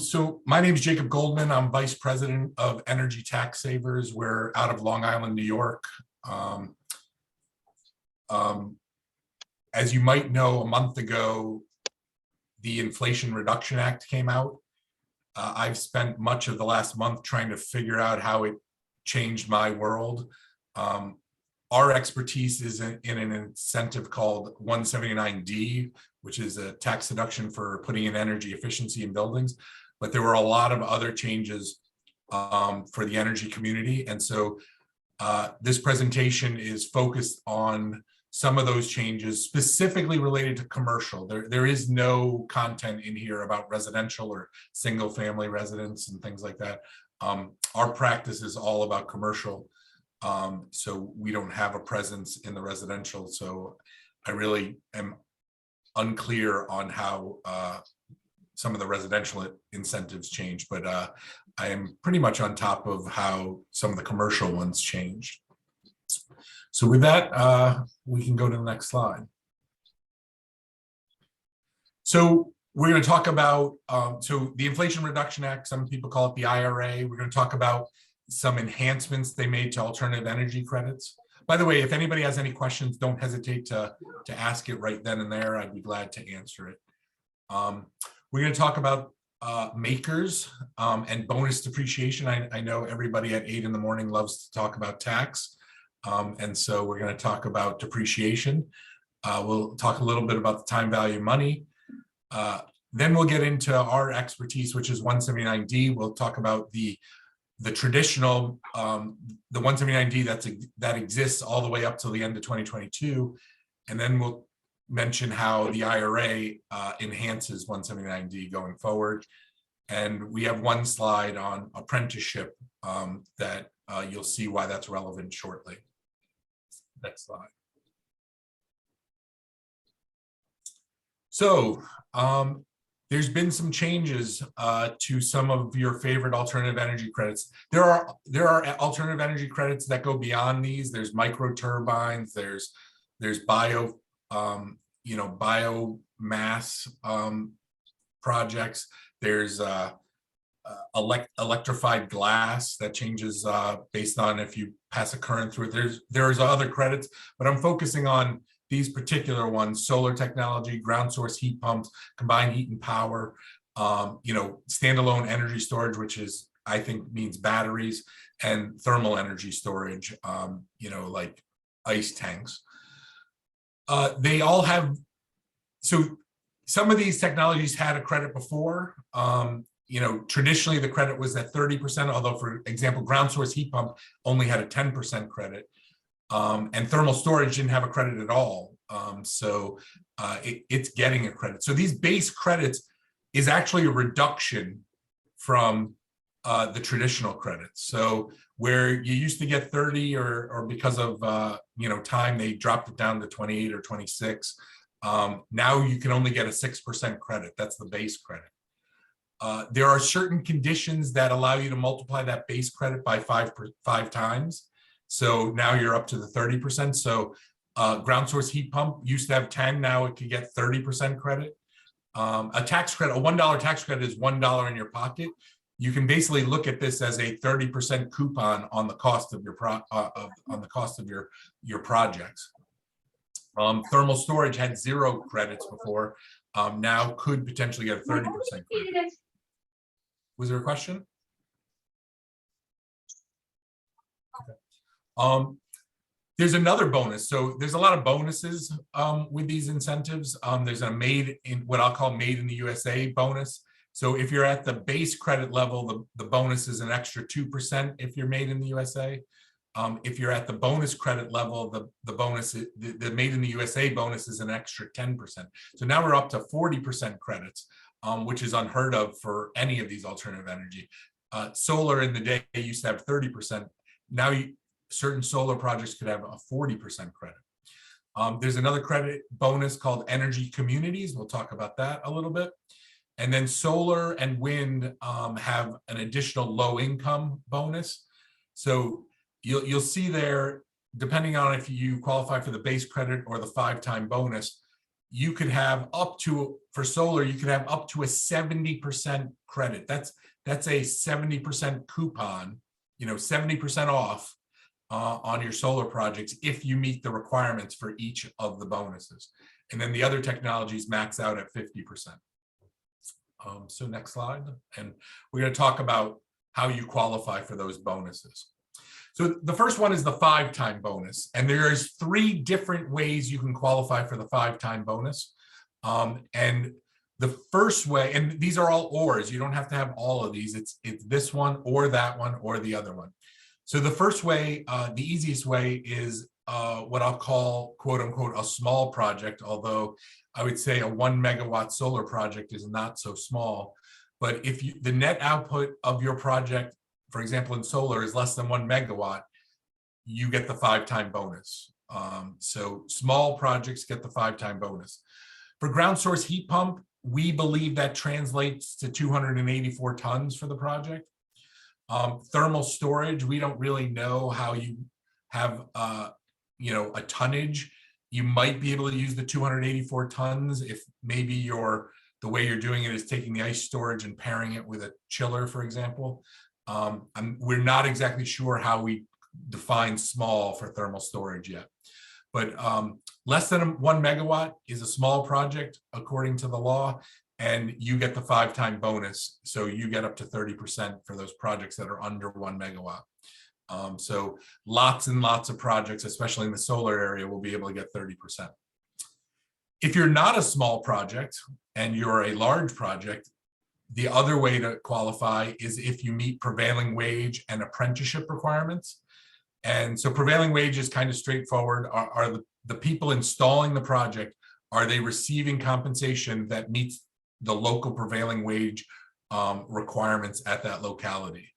So my name is Jacob Goldman. I'm Vice President of Energy Tax Savers. We're out of Long Island, New York. Um, um, as you might know, a month ago, the Inflation Reduction Act came out. I've spent much of the last month trying to figure out how it changed my world. Our expertise is in an incentive called 179D, which is a tax deduction for putting in energy efficiency in buildings. But there were a lot of other changes for the energy community. And so this presentation is focused on some of those changes specifically related to commercial. There is no content in here about residential or single family residence and things like that. Our practice is all about commercial. So we don't have a presence in the residential. So I really am unclear on how some of the residential incentives change, but I am pretty much on top of how some of the commercial ones changed. So with that, we can go to the next slide. So we're going to talk about, so the Inflation Reduction Act, some people call it the IRA. We're going to talk about some enhancements they made to alternative energy credits. By the way, if anybody has any questions, don't hesitate to ask it right then and there. I'd be glad to answer it. We're going to talk about makers and bonus depreciation. I know everybody at 8 in the morning loves to talk about tax. And so we're going to talk about depreciation. We'll talk a little bit about the time value of money. Then we'll get into our expertise, which is 179D. We'll talk about the traditional, the 179D that exists all the way up till the end of 2022. And then we'll mention how the IRA enhances 179D going forward. And we have one slide on apprenticeship that you'll see why that's relevant shortly. Next slide. So there's been some changes to some of your favorite alternative energy credits. There are alternative energy credits that go beyond these. There's micro turbines. There's biomass projects. There's electrified glass that changes based on if you pass a current through it. There's other credits, but I'm focusing on these particular ones: solar technology, ground source heat pumps, combined heat and power, standalone energy storage, which is, I think, means batteries, and thermal energy storage, like ice tanks. They all have, so some of these technologies had a credit before. Traditionally the credit was at 30%, although, for example, ground source heat pump only had a 10% credit. And thermal storage didn't have a credit at all. It's getting a credit. So these base credits is actually a reduction from the traditional credits. So where you used to get 30 or because of time, they dropped it down to 28 or 26. Now you can only get a 6% credit. That's the base credit. There are certain conditions that allow you to multiply that base credit by five times. So now you're up to the 30%. So ground source heat pump used to have 10, now it could get 30% credit. A tax credit, a $1 tax credit is $1 in your pocket. You can basically look at this as a 30% coupon on the cost of your projects. Thermal storage had 0 credits before. Now could potentially get a 30% credit. Was there a question? Okay. There's another bonus. So there's a lot of bonuses with these incentives. There's a what I'll call made in the USA bonus. So if you're at the base credit level, the bonus is an extra 2% if you're made in the USA. If you're at the bonus credit level, the bonus, the made in the USA bonus is an extra 10%. So now we're up to 40% credits, which is unheard of for any of these alternative energy. Solar in the day used to have 30%. Now certain solar projects could have a 40% credit. There's another credit bonus called energy communities. We'll talk about that a little bit. And then solar and wind have an additional low income bonus. So you'll see there, depending on if you qualify for the base credit or the 5-time bonus, you could have up to, for solar, you could have up to a 70% credit. That's a 70% coupon, 70% off on your solar projects if you meet the requirements for each of the bonuses. And then the other technologies max out at 50%. So next slide. And we're going to talk about how you qualify for those bonuses. So the first one is the 5-time bonus. And there's 3 different ways you can qualify for the 5-time bonus. And the first way, and these are all ors, you don't have to have all of these. It's this one or that one or the other one. So the first way, the easiest way is what I'll call, quote unquote, a small project, although I would say a 1 megawatt solar project is not so small. But if the net output of your project, for example, in solar is less than 1 megawatt, you get the 5-time bonus. So small projects get the 5-time bonus. For ground source heat pump, we believe that translates to 284 tons for the project. Thermal storage, we don't really know how you have, a tonnage. You might be able to use the 284 tons if maybe the way you're doing it is taking the ice storage and pairing it with a chiller, for example. We're not exactly sure how we define small for thermal storage yet. But less than 1 megawatt is a small project according to the law, and you get the 5-time bonus. So you get up to 30% for those projects that are under 1 megawatt. So lots and lots of projects, especially in the solar area, will be able to get 30%. If you're not a small project and you're a large project, the other way to qualify is if you meet prevailing wage and apprenticeship requirements. And so prevailing wage is kind of straightforward. Are the people installing the project, are they receiving compensation that meets the local prevailing wage requirements at that locality?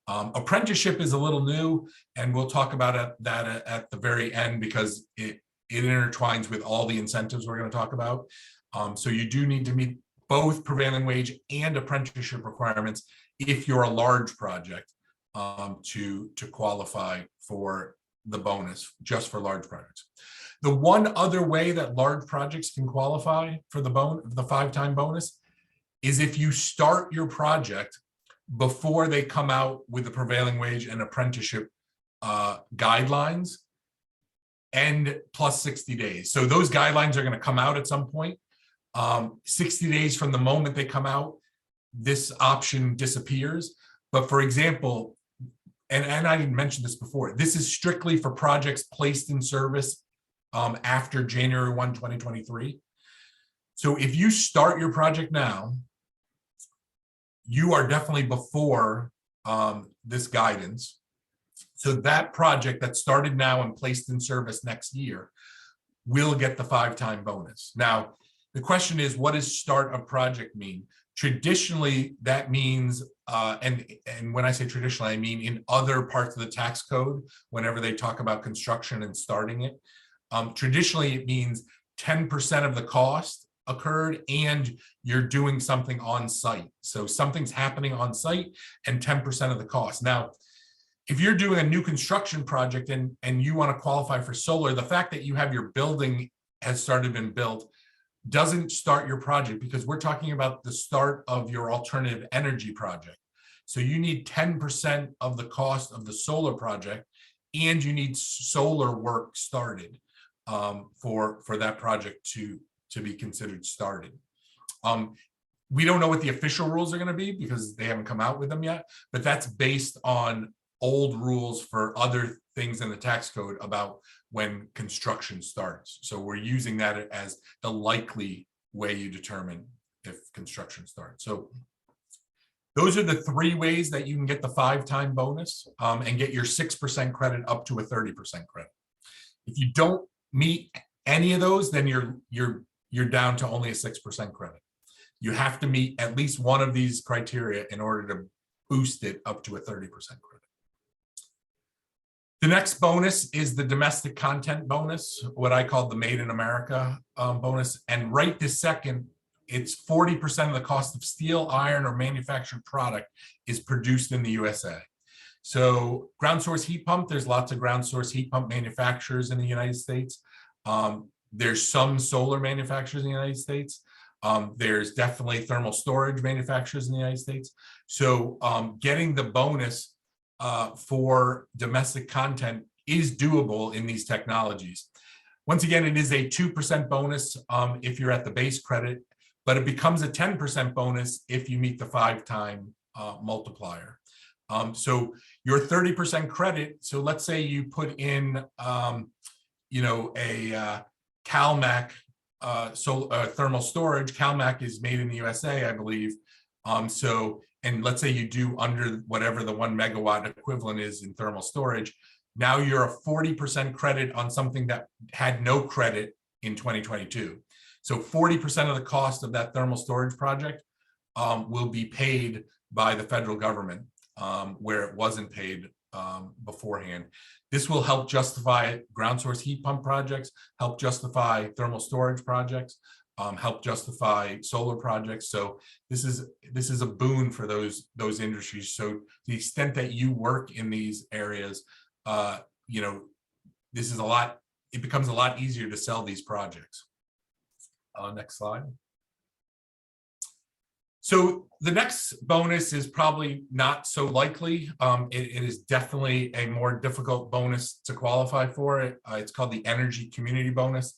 Apprenticeship is a little new, and we'll talk about that at the very end because it intertwines with all the incentives we're going to talk about. So you do need to meet both prevailing wage and apprenticeship requirements if you're a large project to qualify for the bonus, just for large projects. The one other way that large projects can qualify for the 5-time bonus is if you start your project before they come out with the prevailing wage and apprenticeship guidelines and plus 60 days. So those guidelines are going to come out at some point. 60 days from the moment they come out, this option disappears. But for example, and I didn't mention this before, this is strictly for projects placed in service after January 1, 2023. So if you start your project now, you are definitely before this guidance. So that project that started now and placed in service next year will get the 5-time bonus. Now, the question is, what does start a project mean? Traditionally, that means, and when I say traditionally, I mean in other parts of the tax code, whenever they talk about construction and starting it, traditionally it means 10% of the cost occurred and you're doing something on site. So something's happening on site and 10% of the cost. Now, if you're doing a new construction project and you want to qualify for solar, the fact that you have your building has started been built doesn't start your project, because we're talking about the start of your alternative energy project. So you need 10% of the cost of the solar project, and you need solar work started for that project to be considered started. We don't know what the official rules are going to be because they haven't come out with them yet, but that's based on old rules for other things in the tax code about when construction starts. So we're using that as the likely way you determine if construction starts. So those are the 3 ways that you can get the 5-time bonus and get your 6% credit up to a 30% credit. If you don't meet any of those, then you're down to only a 6% credit. You have to meet at least one of these criteria in order to boost it up to a 30% credit. The next bonus is the domestic content bonus, what I call the Made in America bonus. And right this second, it's 40% of the cost of steel, iron, or manufactured product is produced in the USA. So ground source heat pump, there's lots of ground source heat pump manufacturers in the United States. There's some solar manufacturers in the United States. There's definitely thermal storage manufacturers in the United States. So getting the bonus for domestic content is doable in these technologies. Once again, it is a 2% bonus if you're at the base credit, but it becomes a 10% bonus if you meet the 5-time multiplier. So your 30% credit, so let's say you put in, you know, a CalMac thermal storage. CalMac is made in the USA, I believe. And let's say you do under whatever the 1 megawatt equivalent is in thermal storage. Now you're a 40% credit on something that had no credit in 2022. So 40% of the cost of that thermal storage project will be paid by the federal government, where it wasn't paid beforehand. This will help justify ground source heat pump projects, help justify thermal storage projects, help justify solar projects. So this is a boon for those industries. So to the extent that you work in these areas, you know, this is a lot. It becomes a lot easier to sell these projects. Next slide. So the next bonus is probably not so likely. It is definitely a more difficult bonus to qualify for. It's called the Energy Community Bonus.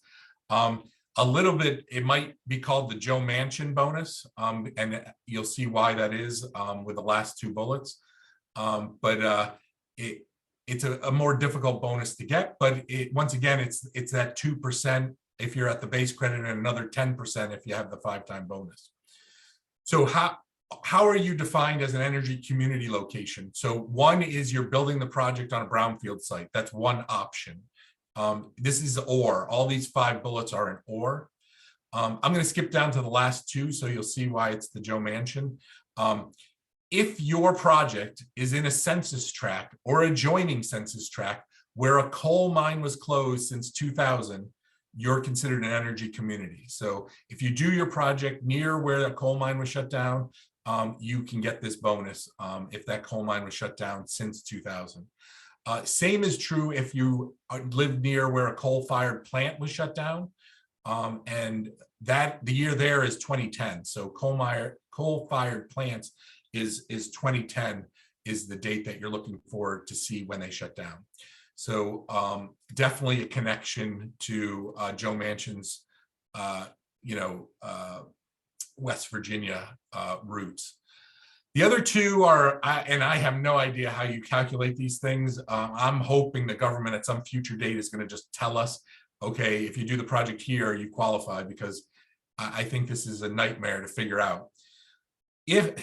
A little bit, it might be called the Joe Manchin bonus, and you'll see why that is with the last 2 bullets. But it's a more difficult bonus to get. But once again, it's that 2% if you're at the base credit and another 10% if you have the 5-time bonus. So how are you defined as an energy community location? So one is you're building the project on a brownfield site. That's one option. This is or. All these 5 bullets are an or. I'm going to skip down to the last 2, so you'll see why it's the Joe Manchin. If your project is in a census tract or adjoining census tract where a coal mine was closed since 2000, you're considered an energy community. So if you do your project near where a coal mine was shut down, you can get this bonus if that coal mine was shut down since 2000. Same is true if you live near where a coal-fired plant was shut down, and that the year there is 2010. So coal-fired plants is 2010 is the date that you're looking for to see when they shut down. So definitely a connection to Joe Manchin's, you know, West Virginia roots. The other 2 are, and I have no idea how you calculate these things. I'm hoping the government at some future date is going to just tell us, okay, if you do the project here, you qualify, because I think this is a nightmare to figure out.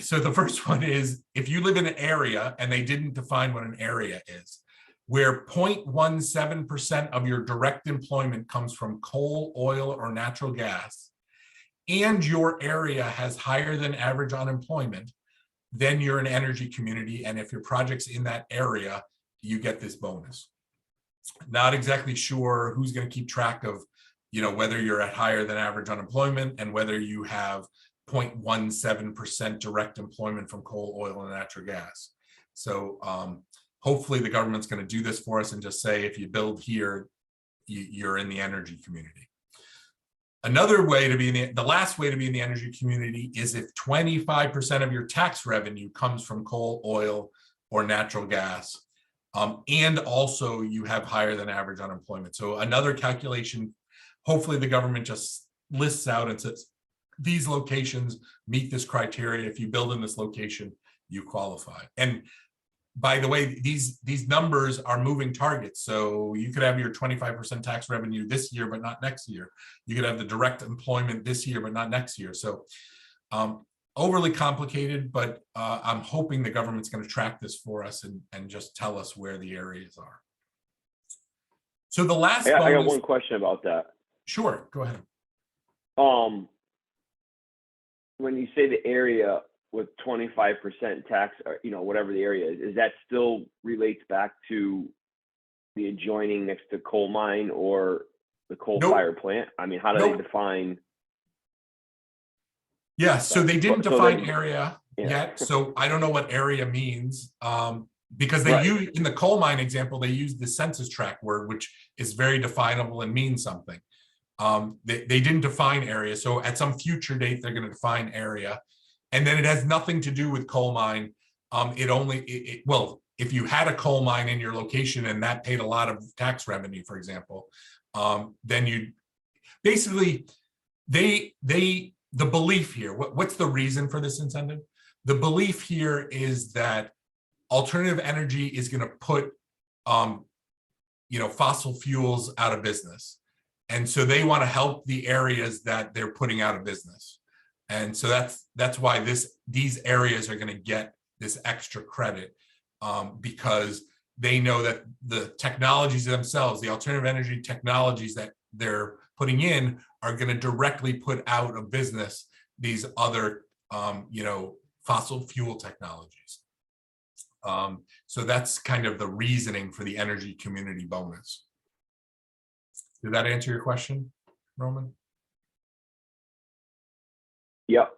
So the first one is, if you live in an area, and they didn't define what an area is, where 0.17% of your direct employment comes from coal, oil, or natural gas, and your area has higher than average unemployment, then you're an energy community. And if your project's in that area, you get this bonus. Not exactly sure who's going to keep track of, you know, whether you're at higher than average unemployment and whether you have 0.17% direct employment from coal, oil, and natural gas. So hopefully the government's going to do this for us and just say, if you build here, you're in the energy community. Another way to be in the last way to be in the energy community is if 25% of your tax revenue comes from coal, oil, or natural gas, and also you have higher than average unemployment. So another calculation, hopefully the government just lists out and says, these locations meet this criteria. If you build in this location, you qualify. And by the way, these numbers are moving targets. So you could have your 25% tax revenue this year, but not next year. You could have the direct employment this year, but not next year. So overly complicated, but I'm hoping the government's going to track this for us and just tell us where the areas are. So the last bonus, I got one question about that. Sure, go ahead. When you say the area with 25% tax, or, you know, whatever the area is that still relates back to the adjoining next to coal mine or the coal-fired plant? I mean, how do they define? Yeah, so they didn't define area yet. So I don't know what area means because they use, in the coal mine example, they use the census tract word, which is very definable and means something. They didn't define area. So at some future date, they're going to define area. And then it has nothing to do with coal mine. Well, if you had a coal mine in your location and that paid a lot of tax revenue, for example, then you basically, the belief here, what's the reason for this incentive? The belief here is that alternative energy is going to put, fossil fuels out of business. And so they want to help the areas that they're putting out of business. And so that's why these areas are going to get this extra credit, because they know that the technologies themselves, the alternative energy technologies that they're putting in, are going to directly put out of business these other, fossil fuel technologies. So that's kind of the reasoning for the energy community bonus. Did that answer your question, Roman? Yep.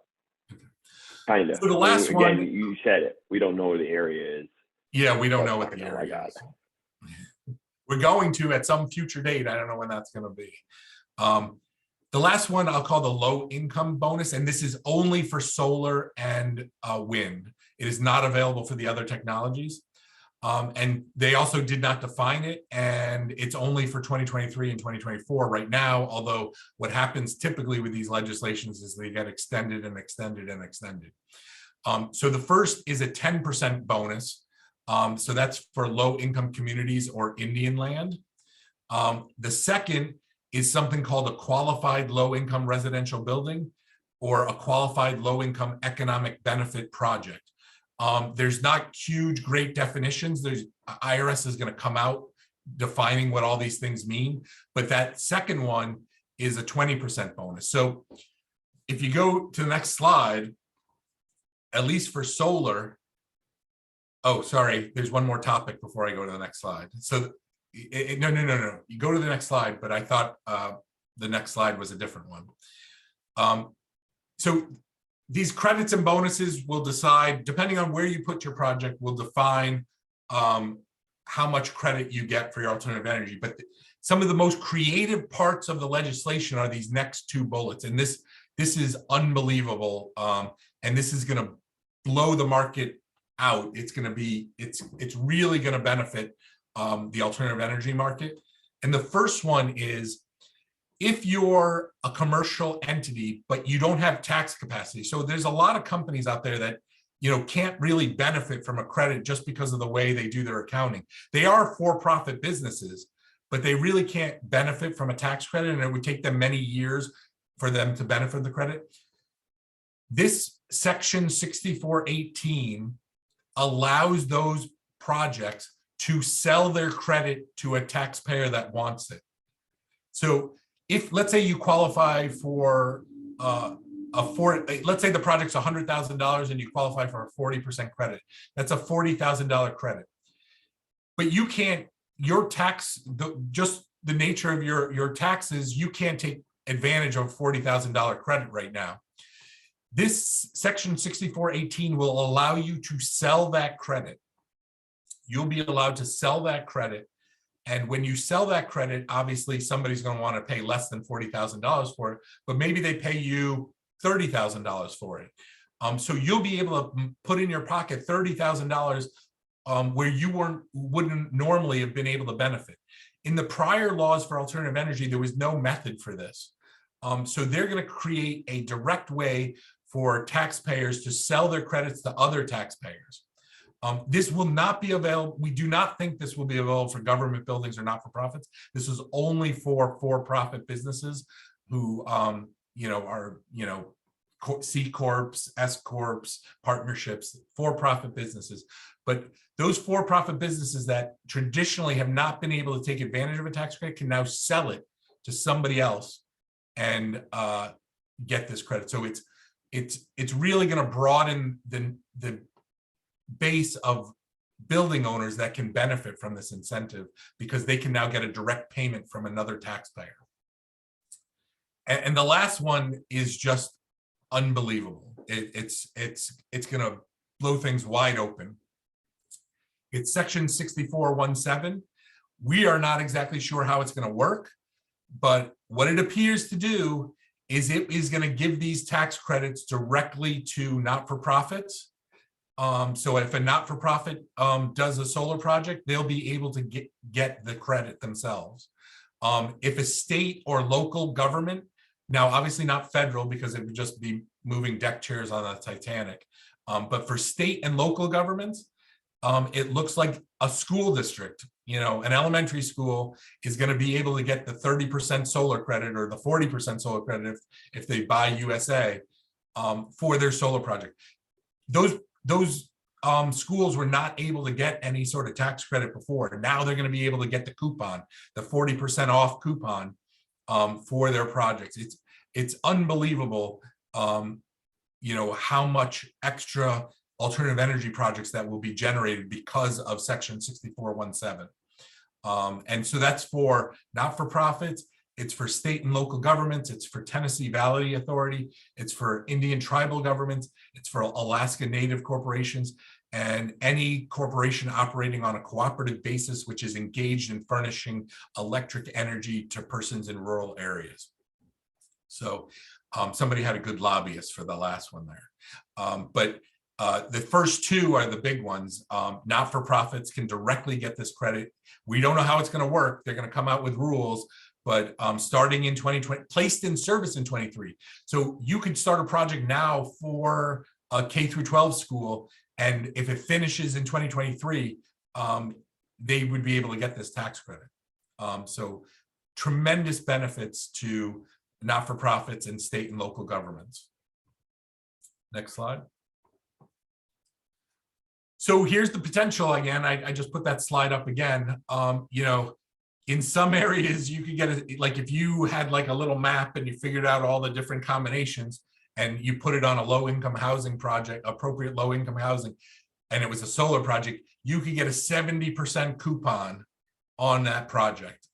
Kind of. So the last again, one, you said it. We don't know where the area is. Yeah, we don't know what the area is. We're going to at some future date. I don't know when that's going to be. The last one I'll call the low income bonus, and this is only for solar and wind. It is not available for the other technologies. And they also did not define it, and it's only for 2023 and 2024 right now, although what happens typically with these legislations is they get extended and extended and extended. So the first is a 10% bonus. So that's for low income communities or Indian land. The second is something called a qualified low income residential building or a qualified low income economic benefit project. There's not huge, great definitions. IRS is going to come out defining what all these things mean, but that second one is a 20% bonus. So if you go to the next slide, at least for solar, oh, sorry, there's one more topic before I go to the next slide. So no. You go to the next slide, but I thought the next slide was a different one. So these credits and bonuses will decide, depending on where you put your project, will define how much credit you get for your alternative energy. But some of the most creative parts of the legislation are these next two bullets. And this is unbelievable. And this is going to blow the market out. It's really going to benefit the alternative energy market. And the first one is, if you're a commercial entity, but you don't have tax capacity. So there's a lot of companies out there that, can't really benefit from a credit just because of the way they do their accounting. They are for-profit businesses, but they really can't benefit from a tax credit, and it would take them many years for them to benefit the credit. This section 6418 allows those projects to sell their credit to a taxpayer that wants it. So if, let's say you qualify for let's say the project's $100,000 and you qualify for a 40% credit, that's a $40,000 credit. But you can't, your tax, just the nature of your taxes, you can't take advantage of $40,000 credit right now. This section 6418 will allow you to sell that credit. You'll be allowed to sell that credit. And when you sell that credit, obviously somebody's going to want to pay less than $40,000 for it, but maybe they pay you $30,000 for it. So you'll be able to put in your pocket $30,000 where you wouldn't normally have been able to benefit. In the prior laws for alternative energy, there was no method for this. So they're going to create a direct way for taxpayers to sell their credits to other taxpayers. This will not be available. We do not think this will be available for government buildings or not-for-profits. This is only for for-profit businesses who, are, C Corps, S Corps, partnerships, for-profit businesses. But those for-profit businesses that traditionally have not been able to take advantage of a tax credit can now sell it to somebody else and get this credit. So it's really going to broaden the base of building owners that can benefit from this incentive, because they can now get a direct payment from another taxpayer. And the last one is just unbelievable. It's going to blow things wide open. It's section 6417. We are not exactly sure how it's going to work, but what it appears to do is it is going to give these tax credits directly to not-for-profits. So if a not-for-profit does a solar project, they'll be able to get the credit themselves. If a state or local government, now obviously not federal because it would just be moving deck chairs on the Titanic, but for state and local governments, it looks like a school district, an elementary school is going to be able to get the 30% solar credit or the 40% solar credit if they buy USA for their solar project. Those schools were not able to get any sort of tax credit before. Now they're going to be able to get the coupon, the 40% off coupon for their projects. It's unbelievable, how much extra alternative energy projects that will be generated because of Section 6417. And so that's for not-for-profits, it's for state and local governments, it's for Tennessee Valley Authority, it's for Indian tribal governments, it's for Alaska Native corporations, and any corporation operating on a cooperative basis which is engaged in furnishing electric energy to persons in rural areas. So somebody had a good lobbyist for the last one there. But the first two are the big ones. Not-for-profits can directly get this credit. We don't know how it's going to work. They're going to come out with rules, but starting in 2020, placed in service in 23. So you could start a project now for a K through 12 school, and if it finishes in 2023, they would be able to get this tax credit. So tremendous benefits to not-for-profits and state and local governments. Next slide. So here's the potential again. I just put that slide up again. In some areas you could get like if you had like a little map and you figured out all the different combinations and you put it on a low-income housing project, appropriate low-income housing, and it was a solar project, you could get a 70% coupon on that project.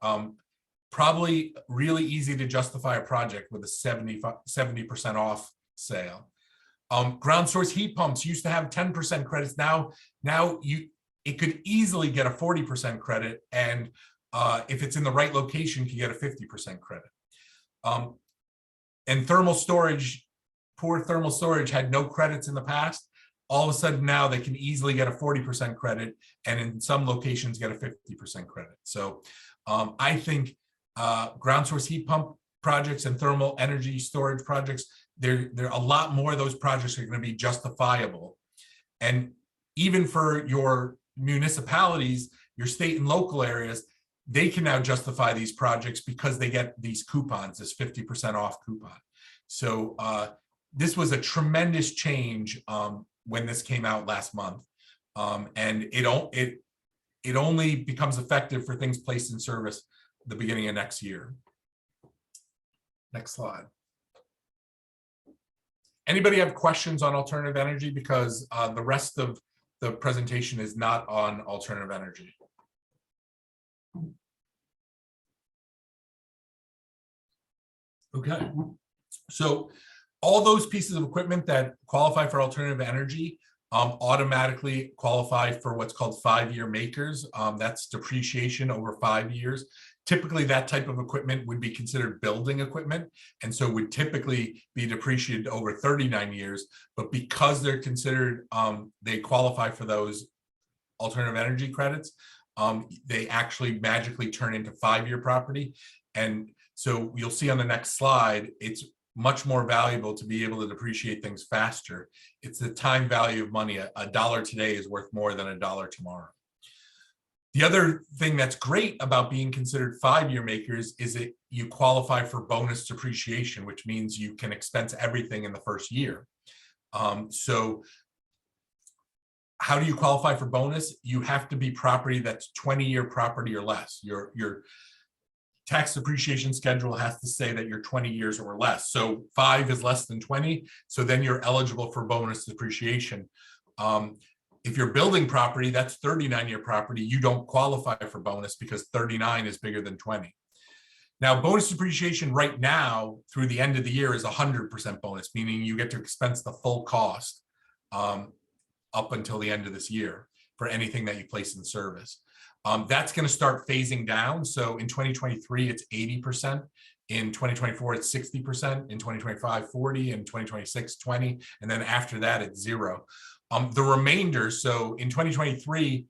Probably really easy to justify a project with a 70% off sale. Ground source heat pumps used to have 10% credits. Now it could easily get a 40% credit, and if it's in the right location, you get a 50% credit. And thermal storage, poor thermal storage had no credits in the past. All of a sudden now they can easily get a 40% credit, and in some locations get a 50% credit. So I think ground source heat pump projects and thermal energy storage projects, there a lot more of those projects are going to be justifiable. And even for your municipalities, your state and local areas, they can now justify these projects because they get these coupons, this 50% off coupon. So this was a tremendous change when this came out last month. And it only becomes effective for things placed in service the beginning of next year. Next slide. Anybody have questions on alternative energy? Because the rest of the presentation is not on alternative energy. Okay, so all those pieces of equipment that qualify for alternative energy automatically qualify for what's called 5-year makers. That's depreciation over 5 years. Typically, that type of equipment would be considered building equipment, and so would typically be depreciated over 39 years. But because they're considered, they qualify for those alternative energy credits, they actually magically turn into 5-year property. And so you'll see on the next slide, it's much more valuable to be able to depreciate things faster. It's the time value of money. A dollar today is worth more than a dollar tomorrow. The other thing that's great about being considered 5-year makers is that you qualify for bonus depreciation, which means you can expense everything in the first year. So how do you qualify for bonus? You have to be property that's 20-year property or less. Your tax depreciation schedule has to say that you're 20 years or less. So 5 is less than 20. So then you're eligible for bonus depreciation. If you're building property, that's 39-year property. You don't qualify for bonus because 39 is bigger than 20. Now, bonus depreciation right now through the end of the year is 100% bonus, meaning you get to expense the full cost up until the end of this year for anything that you place in service. That's going to start phasing down. So in 2023, it's 80%. In 2024, it's 60%. In 2025, 40. In 2026, 20. And then after that, it's 0. The remainder, so in 2023,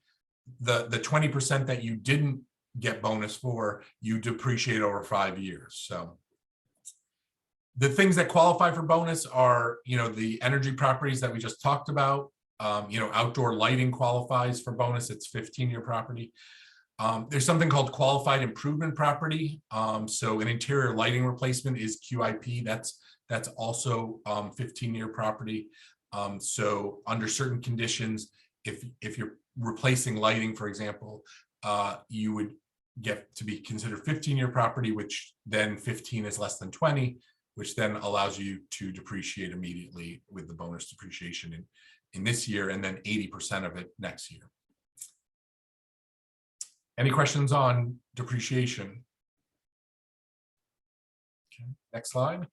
the 20% that you didn't get bonus for, you depreciate over 5 years. So the things that qualify for bonus are, the energy properties that we just talked about. Outdoor lighting qualifies for bonus. It's 15-year property. There's something called qualified improvement property. So an interior lighting replacement is QIP. That's also 15-year property. So under certain conditions, if you're replacing lighting, for example, you would get to be considered 15-year property, which then 15 is less than 20, which then allows you to depreciate immediately with the bonus depreciation in this year, and then 80% of it next year. Any questions on depreciation? Okay, next slide.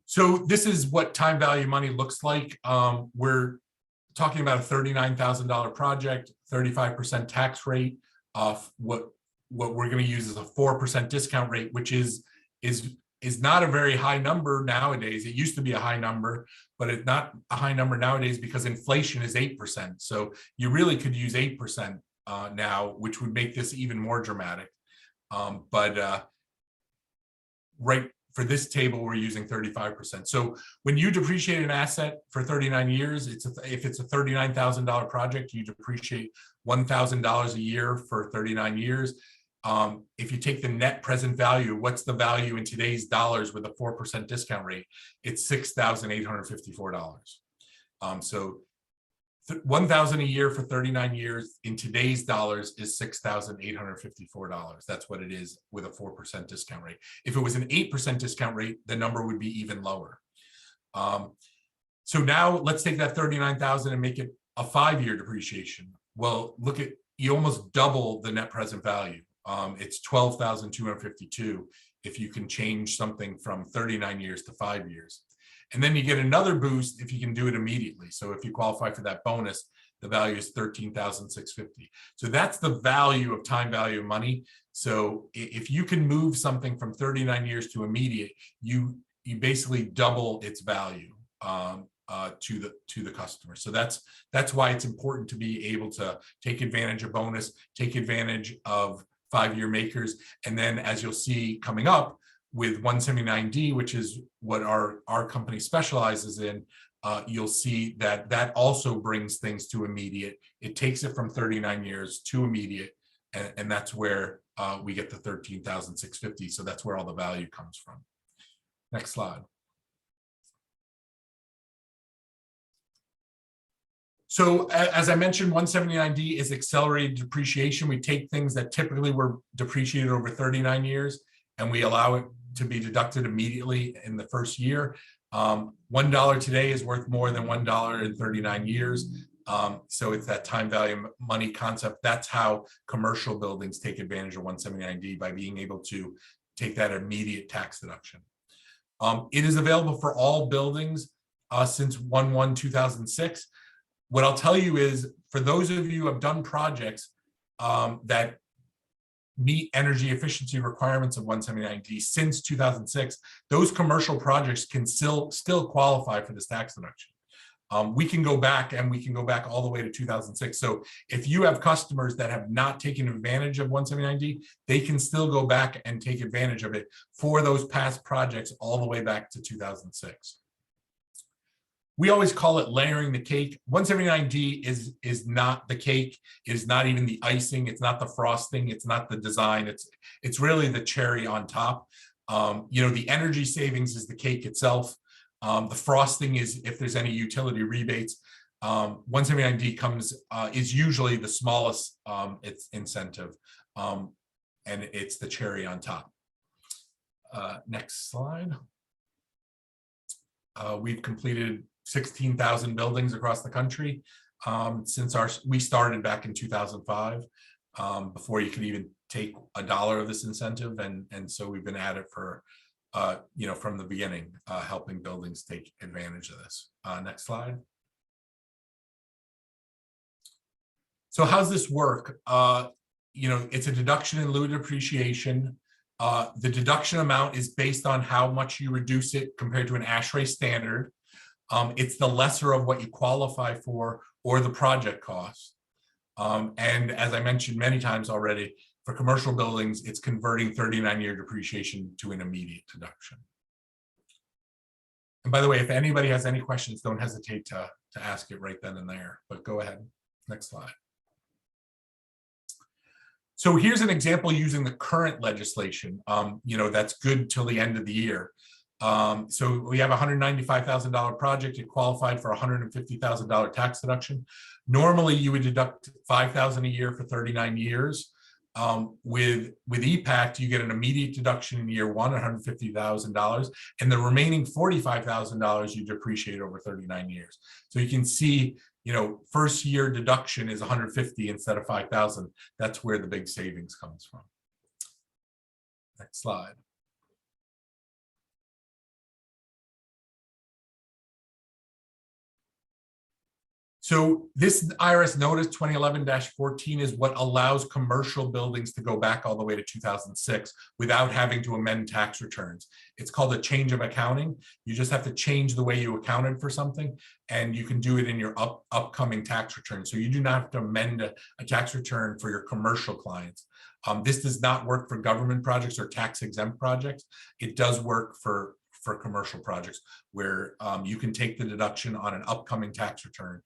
So this is what time value money looks like. We're talking about a $39,000 project, 35% tax rate. What we're going to use is a 4% discount rate, which is not a very high number nowadays. It used to be a high number, but it's not a high number nowadays because inflation is 8%. So you really could use 8% now, which would make this even more dramatic. Right for this table, we're using 35%. So when you depreciate an asset for 39 years, if it's a $39,000 project, you depreciate $1,000 a year for 39 years. If you take the net present value, what's the value in today's dollars with a 4% discount rate? It's $6,854. So $1,000 a year for 39 years in today's dollars is $6,854. That's what it is with a 4% discount rate. If it was an 8% discount rate, the number would be even lower. So now let's take that 39,000 and make it a 5-year depreciation. Well, look at, you almost double the net present value. It's 12,252 if you can change something from 39 years to 5 years. And then you get another boost if you can do it immediately. So if you qualify for that bonus, the value is 13,650. So that's the value of time value of money. So if you can move something from 39 years to immediate, you basically double its value to the customer. So that's why it's important to be able to take advantage of bonus, take advantage of 5-year makers. And then as you'll see coming up, with 179D, which is what our company specializes in, you'll see that also brings things to immediate. It takes it from 39 years to immediate, and that's where we get the 13,650. So that's where all the value comes from. Next slide. So as I mentioned, 179D is accelerated depreciation. We take things that typically were depreciated over 39 years, and we allow it to be deducted immediately in the first year. $1 today is worth more than $1 in 39 years. So it's that time value money concept. That's how commercial buildings take advantage of 179D, by being able to take that immediate tax deduction. It is available for all buildings since 1/1/2006. What I'll tell you is, for those of you who have done projects that meet energy efficiency requirements of 179D since 2006, those commercial projects can still qualify for this tax deduction. We can go back, and we can go back all the way to 2006. So if you have customers that have not taken advantage of 179D, they can still go back and take advantage of it for those past projects all the way back to 2006. We always call it layering the cake. 179D is not the cake. It is not even the icing. It's not the frosting. It's not the design. It's really the cherry on top. The energy savings is the cake itself. The frosting is if there's any utility rebates. 179D is usually the smallest its incentive, and it's the cherry on top. Next slide. We've completed 16,000 buildings across the country since we started back in 2005, before you could even take $1 of this incentive, and so we've been at it for from the beginning, helping buildings take advantage of this. Next slide. So how's this work? it's a deduction in lieu of depreciation. The deduction amount is based on how much you reduce it compared to an ASHRAE standard. It's the lesser of what you qualify for or the project cost. And as I mentioned many times already, for commercial buildings, it's converting 39-year depreciation to an immediate deduction. And by the way, if anybody has any questions, don't hesitate to ask it right then and there, but go ahead. Next slide. So here's an example using the current legislation, that's good till the end of the year. So we have a $195,000 project. It qualified for a $150,000 tax deduction. Normally, you would deduct $5,000 a year for 39 years. With EPAct, you get an immediate deduction in year one, $150,000, and the remaining $45,000 you depreciate over 39 years. So you can see, first year deduction is 150 instead of 5,000. That's where the big savings comes from. Next slide. So this IRS notice 2011-14 is what allows commercial buildings to go back all the way to 2006 without having to amend tax returns. It's called a change of accounting. You just have to change the way you accounted for something, and you can do it in your upcoming tax return. So you do not have to amend a tax return for your commercial clients. This does not work for government projects or tax exempt projects. It does work for commercial projects where you can take the deduction on an upcoming tax return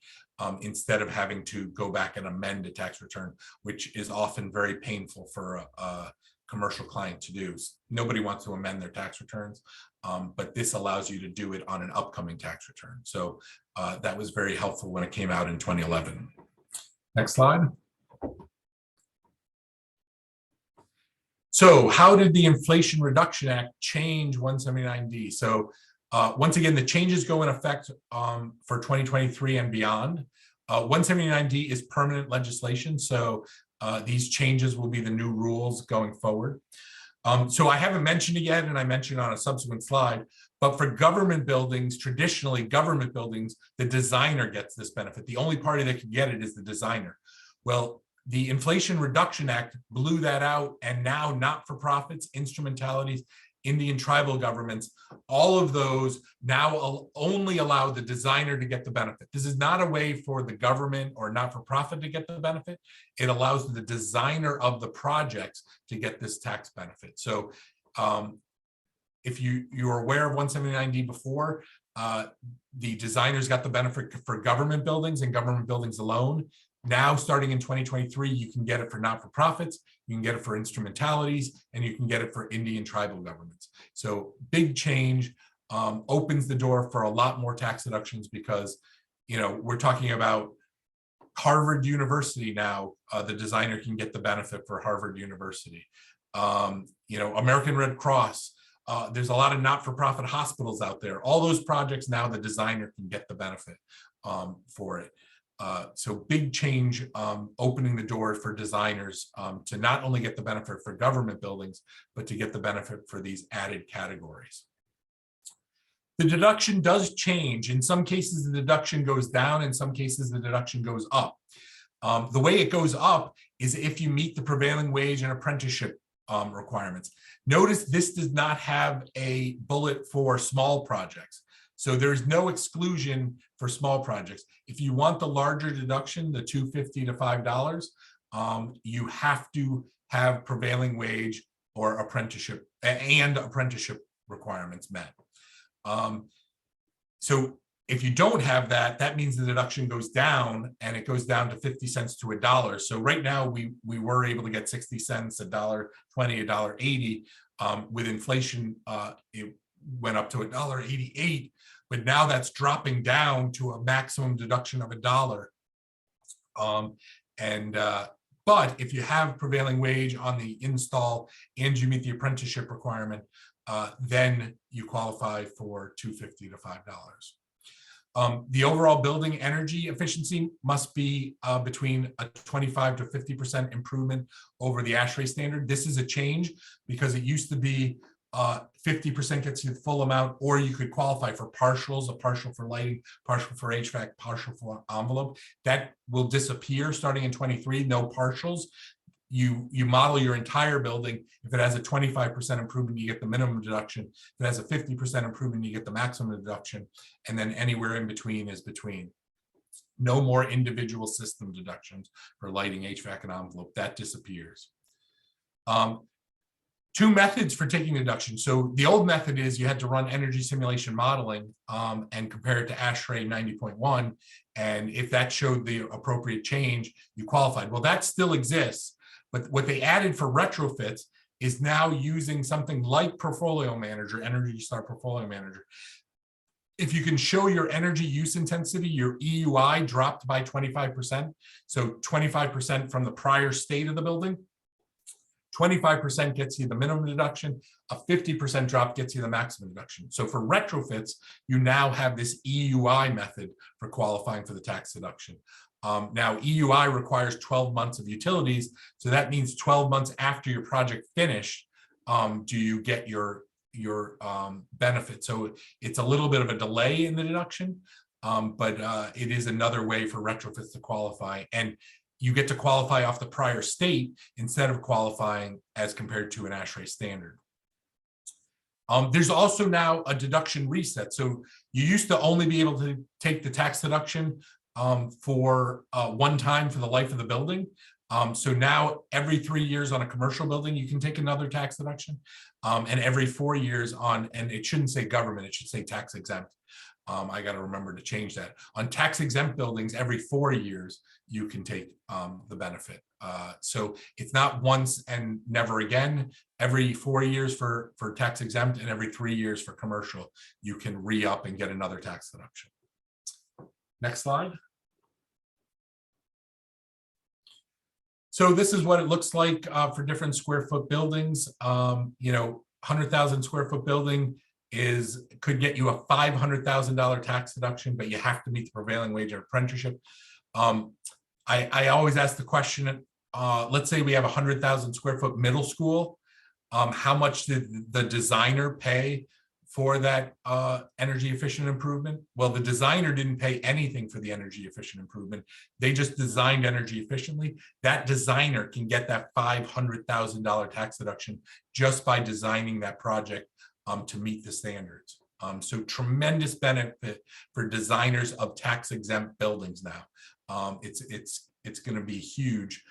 instead of having to go back and amend a tax return, which is often very painful for a commercial client to do. Nobody wants to amend their tax returns, but this allows you to do it on an upcoming tax return. So that was very helpful when it came out in 2011. Next slide. So how did the Inflation Reduction Act change 179D? So once again, the changes go in effect for 2023 and beyond. 179D is permanent legislation, so these changes will be the new rules going forward. So I haven't mentioned it yet, and I mentioned on a subsequent slide, but for government buildings, traditionally government buildings, the designer gets this benefit. The only party that can get it is the designer. Well, the Inflation Reduction Act blew that out, and now not-for-profits, instrumentalities, Indian tribal governments, all of those now only allow the designer to get the benefit. This is not a way for the government or not-for-profit to get the benefit. It allows the designer of the projects to get this tax benefit. So if you're aware of 179D before, the designers got the benefit for government buildings and government buildings alone. Now, starting in 2023, you can get it for not-for-profits, you can get it for instrumentalities, and you can get it for Indian tribal governments. So big change, opens the door for a lot more tax deductions because, we're talking about Harvard University now, the designer can get the benefit for Harvard University. American Red Cross, there's a lot of not-for-profit hospitals out there. All those projects now, the designer can get the benefit for it. So big change, opening the door for designers to not only get the benefit for government buildings, but to get the benefit for these added categories. The deduction does change. In some cases, the deduction goes down. In some cases, the deduction goes up. The way it goes up is if you meet the prevailing wage and apprenticeship requirements. Notice this does not have a bullet for small projects. So there's no exclusion for small projects. If you want the larger deduction, the $250 to $5, you have to have prevailing wage or apprenticeship requirements met. So if you don't have that, that means the deduction goes down, and it goes down to 50 cents to $1. So right now we were able to get 60 cents, $1.20, $1.80. With inflation, it went up to $1.88. But now that's dropping down to a maximum deduction of $1. But if you have prevailing wage on the install and you meet the apprenticeship requirement, then you qualify for $250 to $5. The overall building energy efficiency must be between a 25 to 50% improvement over the ASHRAE standard. This is a change because it used to be 50% gets you the full amount, or you could qualify for partials, a partial for lighting, partial for HVAC, partial for envelope. That will disappear starting in 23, no partials. you model your entire building. If it has a 25% improvement, you get the minimum deduction. If it has a 50% improvement, you get the maximum deduction. And then anywhere in between is between. No more individual system deductions for lighting, HVAC, and envelope. That disappears. Two methods for taking deduction. So the old method is you had to run energy simulation modeling and compare it to ASHRAE 90.1. And if that showed the appropriate change, you qualified. Well, that still exists. But what they added for retrofits is now using something like Portfolio Manager, Energy Star Portfolio Manager. If you can show your energy use intensity, your EUI dropped by 25%. So 25% from the prior state of the building, 25% gets you the minimum deduction, a 50% drop gets you the maximum deduction. So for retrofits, you now have this EUI method for qualifying for the tax deduction. Now, EUI requires 12 months of utilities. So that means 12 months after your project finished, do you get your benefit. So it's a little bit of a delay in the deduction, but it is another way for retrofits to qualify. And you get to qualify off the prior state instead of qualifying as compared to an ASHRAE standard. There's also now a deduction reset. So you used to only be able to take the tax deduction for one time for the life of the building. So now every 3 years on a commercial building, you can take another tax deduction. And every 4 years on, and it shouldn't say government, it should say tax exempt. I got to remember to change that. On tax exempt buildings, every 4 years, you can take the benefit. So it's not once and never again. Every 4 years for tax exempt and every 3 years for commercial, you can re-up and get another tax deduction. Next slide. So this is what it looks like for different square foot buildings. 100,000 square foot building could get you a $500,000 tax deduction, but you have to meet the prevailing wage and apprenticeship. I always ask the question, let's say we have 100,000 square foot middle school. How much did the designer pay for that energy efficient improvement? Well, the designer didn't pay anything for the energy efficient improvement. They just designed energy efficiently. That designer can get that $500,000 tax deduction just by designing that project to meet the standards. So tremendous benefit for designers of tax exempt buildings now. It's going to be huge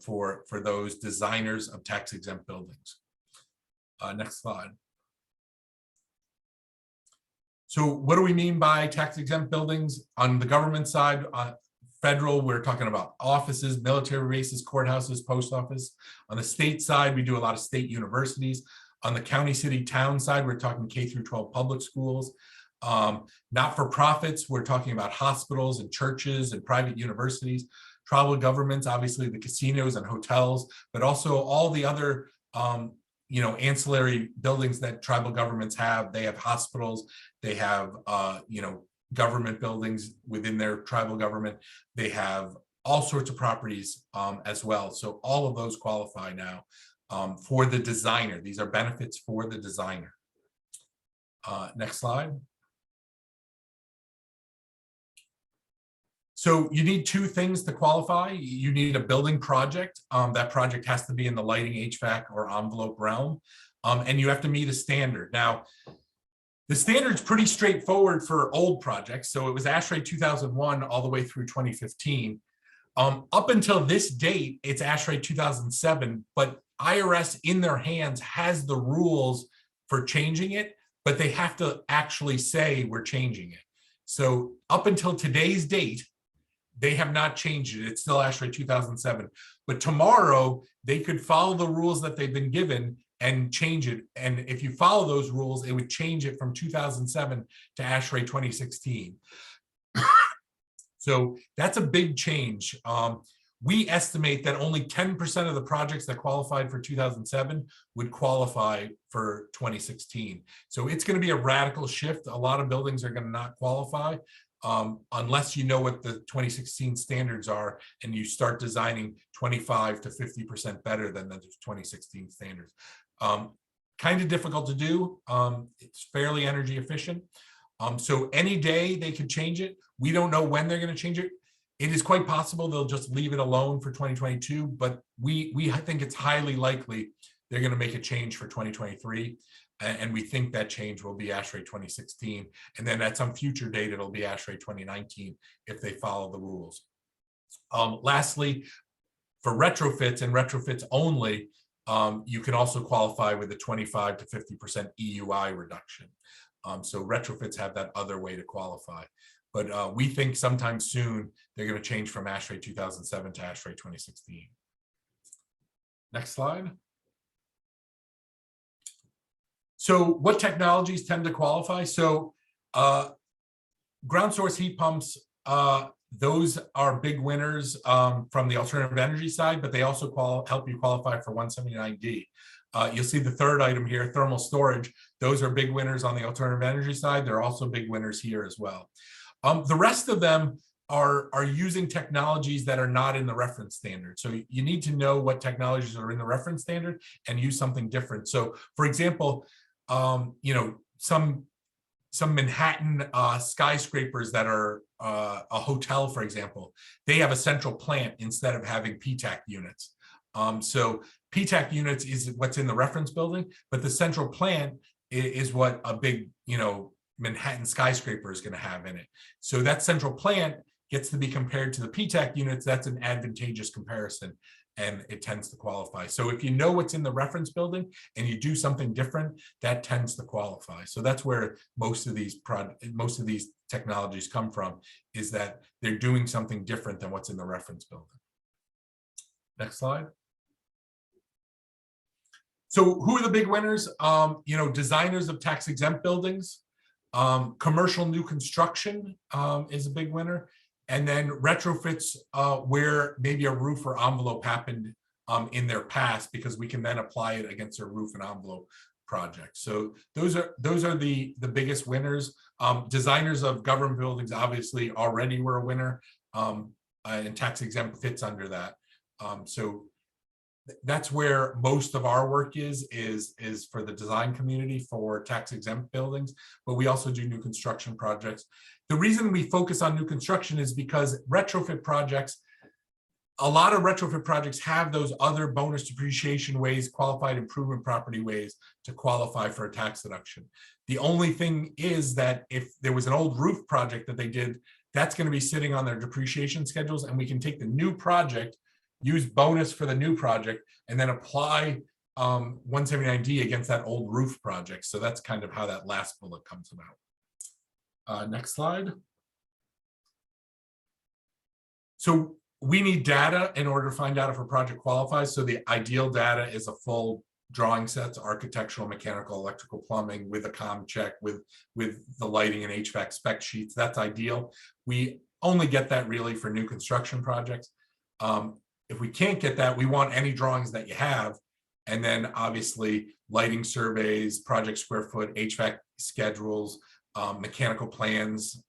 for those designers of tax exempt buildings. Next slide. So what do we mean by tax exempt buildings? On the government side, federal, we're talking about offices, military bases, courthouses, post office. On the state side, we do a lot of state universities. On the county, city, town side, we're talking K through 12 public schools. Not-for-profits, we're talking about hospitals and churches and private universities. Tribal governments, obviously the casinos and hotels, but also all the other ancillary buildings that tribal governments have. They have hospitals, they have government buildings within their tribal government. They have all sorts of properties as well. So all of those qualify now for the designer. These are benefits for the designer. Next slide. So you need two things to qualify. You need a building project. That project has to be in the lighting, HVAC, or envelope realm. And you have to meet a standard. Now, the standard's pretty straightforward for old projects. So it was ASHRAE 2001 all the way through 2015. Up until this date, it's ASHRAE 2007, but IRS in their hands has the rules for changing it, but they have to actually say we're changing it. So up until today's date, they have not changed it. It's still ASHRAE 2007. But tomorrow, they could follow the rules that they've been given and change it. And if you follow those rules, it would change it from 2007 to ASHRAE 2016. So that's a big change. We estimate that only 10% of the projects that qualified for 2007 would qualify for 2016. So it's going to be a radical shift. A lot of buildings are going to not qualify unless you know what the 2016 standards are and you start designing 25 to 50% better than the 2016 standards. Kind of difficult to do. It's fairly energy efficient. So any day they could change it. We don't know when they're going to change it. It is quite possible they'll just leave it alone for 2022, but we think it's highly likely they're going to make a change for 2023. And we think that change will be ASHRAE 2016. And then at some future date, it'll be ASHRAE 2019 if they follow the rules. Lastly, for retrofits and retrofits only, you can also qualify with a 25 to 50% EUI reduction. So retrofits have that other way to qualify. But we think sometime soon they're going to change from ASHRAE 2007 to ASHRAE 2016. Next slide. So what technologies tend to qualify? So ground source heat pumps, those are big winners from the alternative energy side, but they also help you qualify for 179D. You'll see the third item here, thermal storage. Those are big winners on the alternative energy side. They're also big winners here as well. The rest of them are using technologies that are not in the reference standard. So you need to know what technologies are in the reference standard and use something different. So for example, you know, some Manhattan skyscrapers that are a hotel, for example, they have a central plant instead of having EPAct units. So EPAct units is what's in the reference building, but the central plant is what a big, you know, Manhattan skyscraper is going to have in it. So that central plant gets to be compared to the EPAct units. That's an advantageous comparison, and it tends to qualify. So if you know what's in the reference building and you do something different, that tends to qualify. So that's where most of these technologies come from, is that they're doing something different than what's in the reference building. Next slide. So who are the big winners? You know, designers of tax exempt buildings. Commercial new construction is a big winner, and then retrofits where maybe a roof or envelope happened in their past, because we can then apply it against a roof and envelope project. So those are the biggest winners. Designers of government buildings obviously already were a winner, and tax exempt fits under that. So that's where most of our work is for the design community for tax exempt buildings, but we also do new construction projects. The reason we focus on new construction is because retrofit projects, a lot of retrofit projects have those other bonus depreciation ways, qualified improvement property ways to qualify for a tax deduction. The only thing is that if there was an old roof project that they did, that's going to be sitting on their depreciation schedules, and we can take the new project, use bonus for the new project, and then apply 179D against that old roof project. So that's kind of how that last bullet comes about. Next slide. So we need data in order to find out if a project qualifies. So the ideal data is a full drawing sets, architectural, mechanical, electrical, plumbing, with a comm check, with the lighting and HVAC spec sheets. That's ideal. We only get that really for new construction projects. If we can't get that, we want any drawings that you have, and then obviously lighting surveys, project square foot, HVAC schedules, mechanical plans,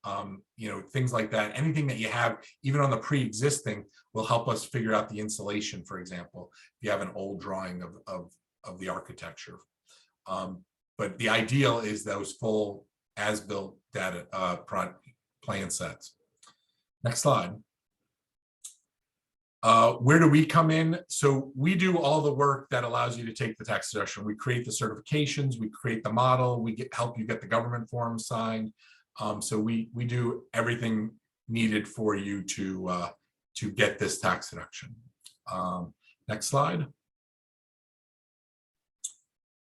you know, things like that. Anything that you have, even on the pre-existing, will help us figure out the installation, for example, if you have an old drawing of the architecture. But the ideal is those full as-built data plan sets. Next slide. Where do we come in? So we do all the work that allows you to take the tax deduction. We create the certifications, we create the model, we help you get the government forms signed. So we do everything needed for you to get this tax deduction. Next slide.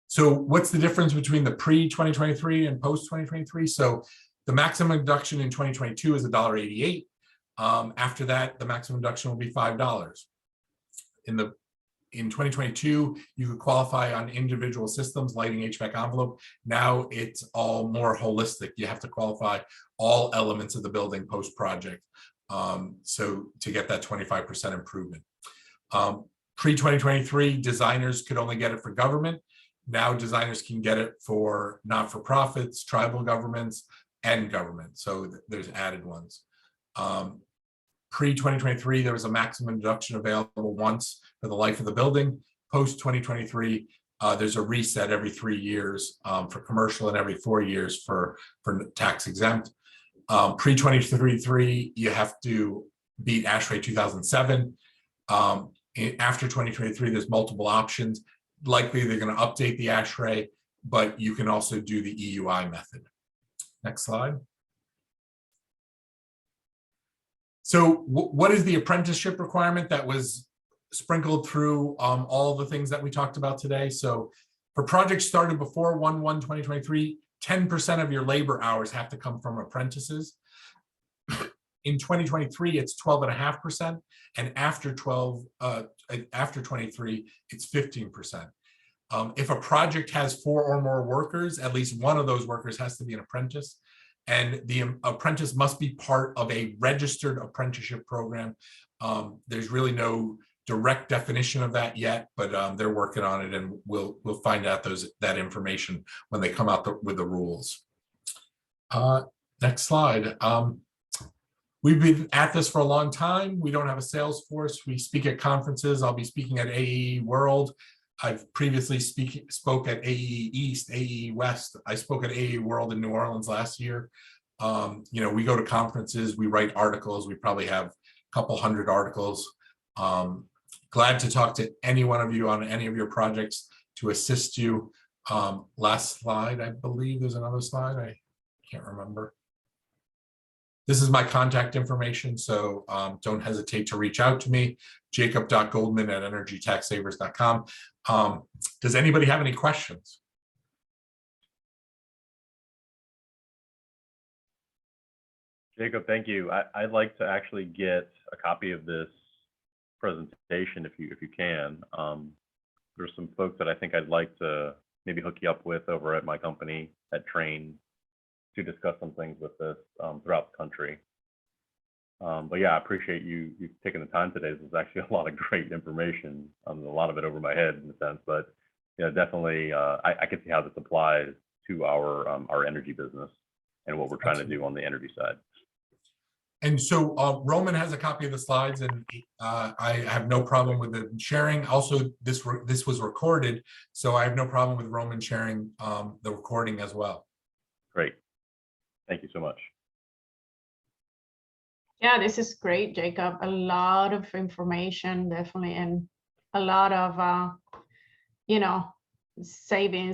So what's the difference between the pre-2023 and post-2023? So the maximum deduction in 2022 is $1.88. After that, the maximum deduction will be $5. In 2022, you could qualify on individual systems, lighting, HVAC, envelope. Now it's all more holistic. You have to qualify all elements of the building post-project. So to get that 25% improvement. Pre-2023, designers could only get it for government. Now designers can get it for not-for-profits, tribal governments, and government. So there's added ones. Pre-2023, there was a maximum deduction available once for the life of the building. Post-2023, there's a reset every 3 years for commercial and every 4 years for tax exempt. Pre-2023, you have to beat ASHRAE 2007. After 2023, there's multiple options. Likely they're going to update the ASHRAE, but you can also do the EUI method. Next slide. So what is the apprenticeship requirement that was sprinkled through all the things that we talked about today? So for projects started before 1/1/2023, 10% of your labor hours have to come from apprentices. In 2023, it's 12.5%, and after 23, it's 15%. If a project has 4 or more workers, at least one of those workers has to be an apprentice, and the apprentice must be part of a registered apprenticeship program. There's really no direct definition of that yet, but they're working on it, and we'll find out that information when they come out with the rules. Next slide. We've been at this for a long time. We don't have a sales force. We speak at conferences. I'll be speaking at AE World. I've previously spoke at AE East, AE West. I spoke at AE World in New Orleans last year. You know, we go to conferences, we write articles. We probably have a couple hundred articles. Glad to talk to any one of you on any of your projects to assist you. Last slide, I believe there's another slide. I can't remember. This is my contact information, so don't hesitate to reach out to me, jacob.goldman@energytaxsavers.com. Does anybody have any questions? Jacob, thank you. I'd like to actually get a copy of this presentation if you can. There's some folks that I think I'd like to maybe hook you up with over at my company at Train to discuss some things with this throughout the country. But yeah, I appreciate you taking the time today. This is actually a lot of great information. A lot of it over my head in a sense, but yeah, definitely I can see how this applies to our energy business and what we're trying to do on the energy side. And so Roman has a copy of the slides, and I have no problem with the sharing. Also, this was recorded, so I have no problem with Roman sharing the recording as well. Great. Thank you so much. Yeah, this is great, Jacob. A lot of information, definitely, and a lot of, you know, savings